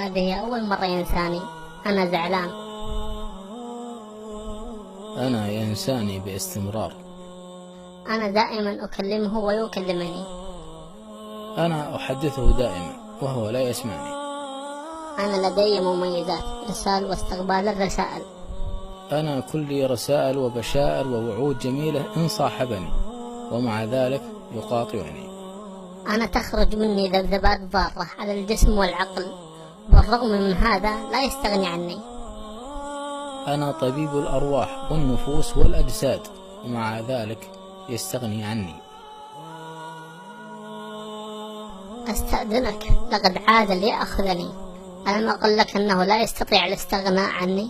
هذه أول مرة ينساني. أنا زعلان. أنا ينساني باستمرار. أنا دائما أكلمه ويكلمني. أنا أحدثه دائما وهو لا يسمعني. أنا لدي مميزات، إرسال واستقبال الرسائل. أنا كلي رسائل وبشائر ووعود جميلة إن صاحبني، ومع ذلك يقاطعني. أنا تخرج مني ذبذبات ضارة على الجسم والعقل، بالرغم من هذا لا يستغني عني. أنا طبيب الأرواح والنفوس والأجساد، ومع ذلك يستغني عني. أستأذنك، لقد عاد ليأخذني. ألم أقل لك أنه لا يستطيع الاستغناء عني؟